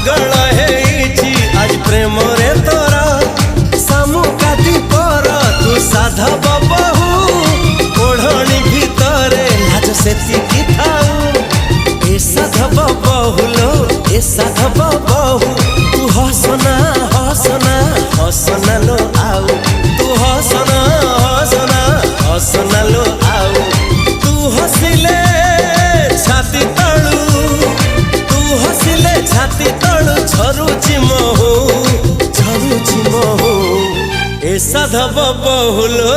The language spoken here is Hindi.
पागल है आज प्रेम रे तोरा सामुकाती पर तू साधव बहु ओढ़णी भितरे लाज सेतिकी थाऊ ए साधव बहुलो ए साधव बहु तू हसना हसना हसना लो आउ तू हसना हसना हसना लो आउ तू हसिले छाती तळू तू हसिले छाती तळू झरुची महू ए साधव बहुलो